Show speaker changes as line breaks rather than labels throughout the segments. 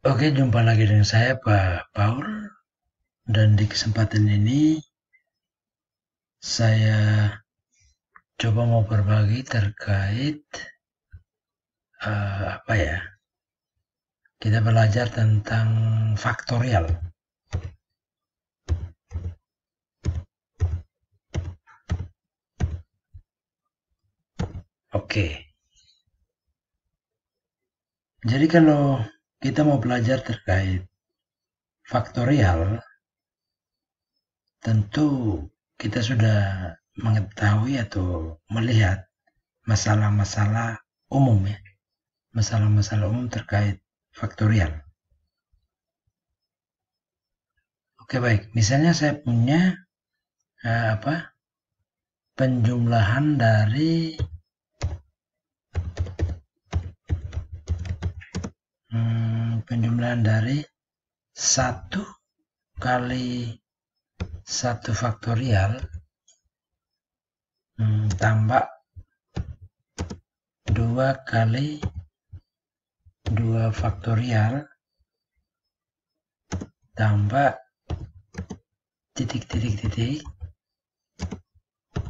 Oke, jumpa lagi dengan saya Pak Paul, dan di kesempatan ini saya coba mau berbagi terkait apa ya? Kita belajar tentang faktorial. Oke. Jadi kalau kita mau belajar terkait faktorial, tentu kita sudah mengetahui atau melihat masalah-masalah umum ya, masalah-masalah umum terkait faktorial. Oke, baik. Misalnya saya punya penjumlahan dari penjumlahan dari 1 kali 1 faktorial tambah 2 kali 2 faktorial tambah titik-titik-titik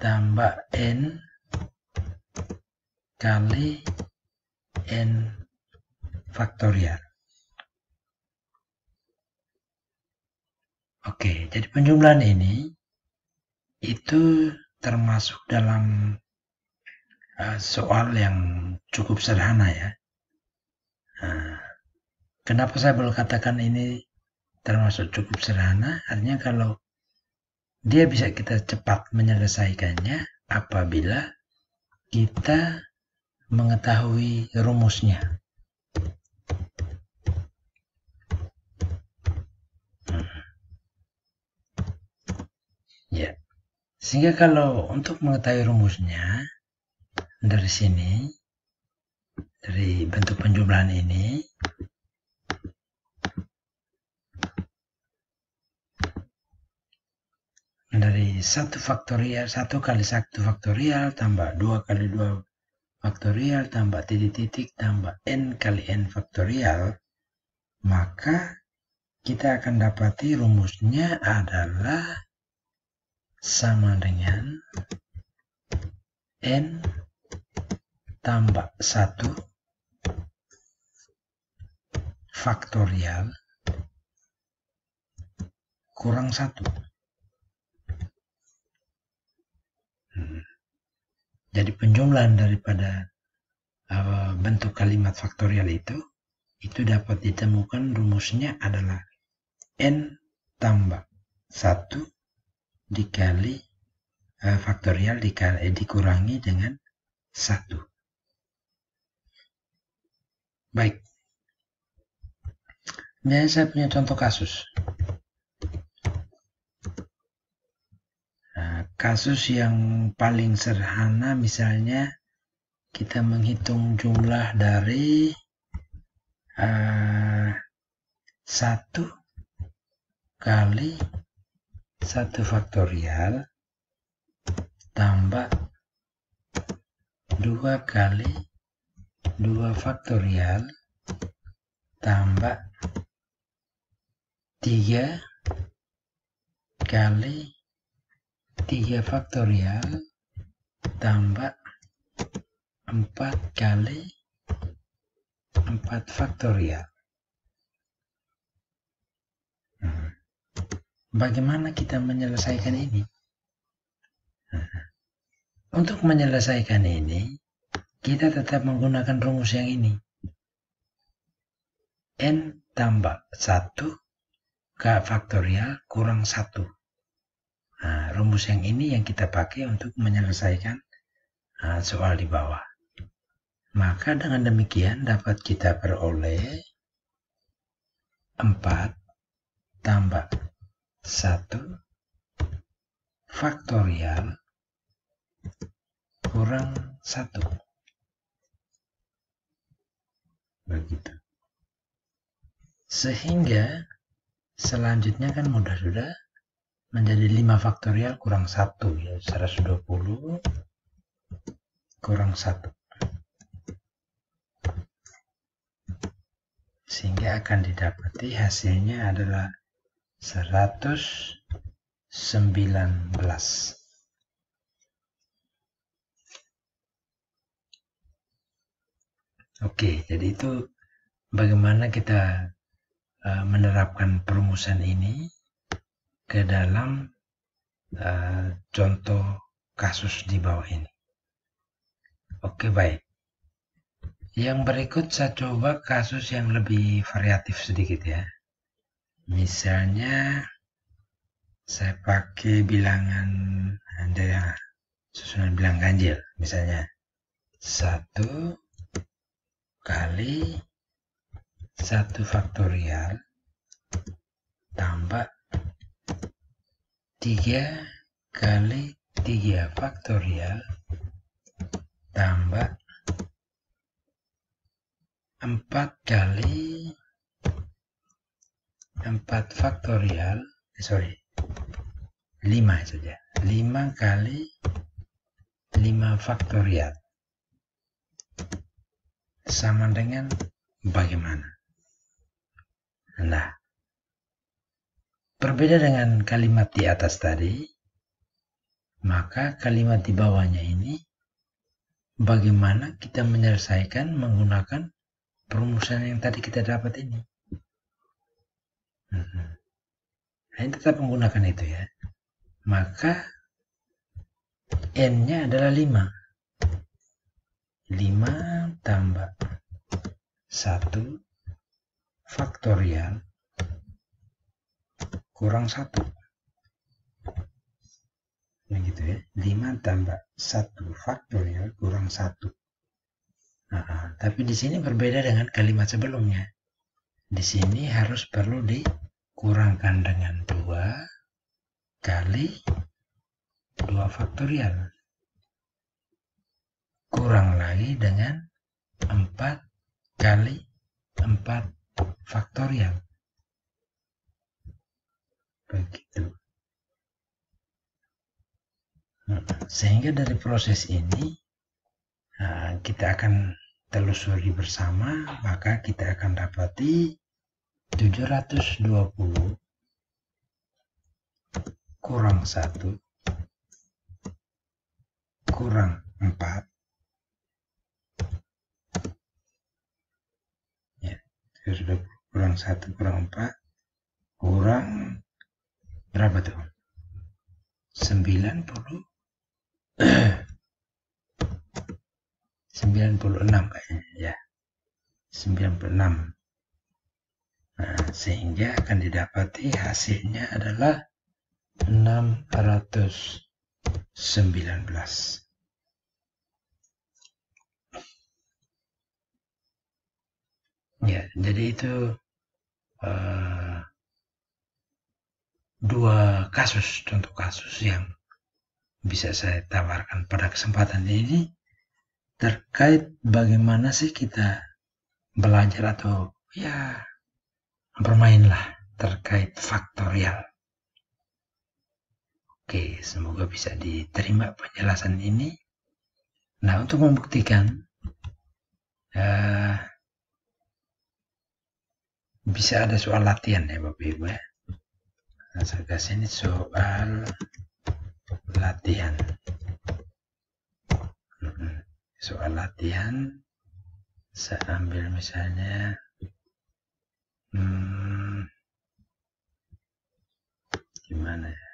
tambah n kali n faktorial. Oke, jadi penjumlahan ini itu termasuk dalam soal yang cukup sederhana ya. Kenapa saya boleh katakan ini termasuk cukup sederhana? Artinya kalau dia bisa kita cepat menyelesaikannya apabila kita mengetahui rumusnya. Ya. Sehingga kalau untuk mengetahui rumusnya dari sini, dari bentuk penjumlahan ini, dari 1 faktorial, 1 kali 1 faktorial tambah 2 kali 2 faktorial tambah titik-titik tambah n kali n faktorial, maka kita akan dapati rumusnya adalah sama dengan n tambah 1 faktorial kurang 1. Jadi penjumlahan daripada bentuk kalimat faktorial itu dapat ditemukan rumusnya adalah n tambah 1 dikali faktorial dikurangi dengan 1. Baik. Misalnya saya punya contoh kasus. Kasus yang paling sederhana misalnya kita menghitung jumlah dari 1 kali 1 faktorial tambah 2 kali 2 faktorial tambah 3 kali 3 faktorial tambah 4 kali 4 faktorial. Bagaimana kita menyelesaikan ini? Untuk menyelesaikan ini, kita tetap menggunakan rumus yang ini. N tambah 1 K faktorial kurang 1. Nah, rumus yang ini yang kita pakai untuk menyelesaikan soal di bawah. Maka dengan demikian dapat kita peroleh 4 tambah 1 faktorial kurang 1. Begitu. Sehingga selanjutnya kan mudah sudah menjadi 5 faktorial kurang 1 ya, 120 kurang 1. sehingga akan didapati hasilnya adalah 119. Oke, jadi itu bagaimana kita menerapkan perumusan ini ke dalam contoh kasus di bawah ini. Oke, baik. Yang berikut saya coba kasus yang lebih variatif sedikit ya. Misalnya saya pakai bilangan ada susunan bilangan ganjil. Misalnya 1 kali 1 faktorial tambah 3 kali 3 faktorial tambah 4 kali 4 faktorial, 5 saja. 5 kali 5 faktorial sama dengan bagaimana? Nah, berbeda dengan kalimat di atas tadi, maka kalimat di bawahnya ini bagaimana kita menyelesaikan menggunakan perumusan yang tadi kita dapat ini. Nah, ini tetap menggunakan itu ya. Maka N-nya adalah 5. 5 tambah 1 faktorial kurang 1. Begitu ya. 5 tambah 1 faktorial kurang 1. Nah, tapi di sini berbeda dengan kalimat sebelumnya. Di sini harus perlu dikurangkan dengan 2 kali 2 faktorial. Kurang lagi dengan 4 kali 4 faktorial. Begitu. Sehingga dari proses ini kita akan telusuri bersama, maka kita akan dapati 720 kurang 1 kurang 4 ya, 720 kurang 1 kurang 4 kurang berapa tuh? 96 kayaknya ya. 96. Nah, sehingga akan didapati hasilnya adalah 619. Ya, jadi itu dua kasus, contoh kasus yang bisa saya tawarkan pada kesempatan ini terkait bagaimana sih kita belajar atau ya bermainlah terkait faktorial. Oke, semoga bisa diterima penjelasan ini. Nah, untuk membuktikan bisa ada soal latihan ya Bapak Ibu ya. Nah, saya kasih ini soal latihan. Soal latihan saya ambil misalnya gimana ya?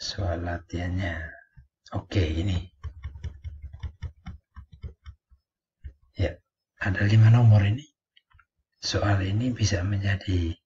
Soal latihannya. Oke, ini. Ya, ada 5 nomor ini. Soal ini bisa menjadi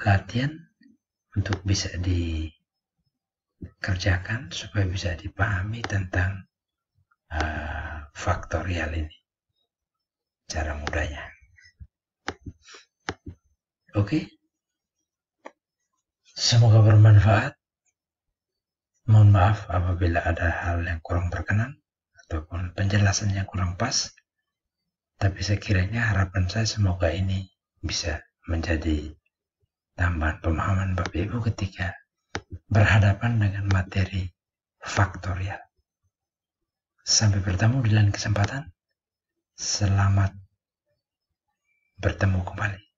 latihan untuk bisa dikerjakan supaya bisa dipahami tentang faktorial ini. Cara mudahnya. Oke. Semoga bermanfaat. Mohon maaf apabila ada hal yang kurang berkenan ataupun penjelasan yang kurang pas. Tapi sekiranya harapan saya semoga ini bisa menjadi tambahan pemahaman Bapak Ibu ketika berhadapan dengan materi faktorial. Sampai bertemu di lain kesempatan. Selamat bertemu kembali.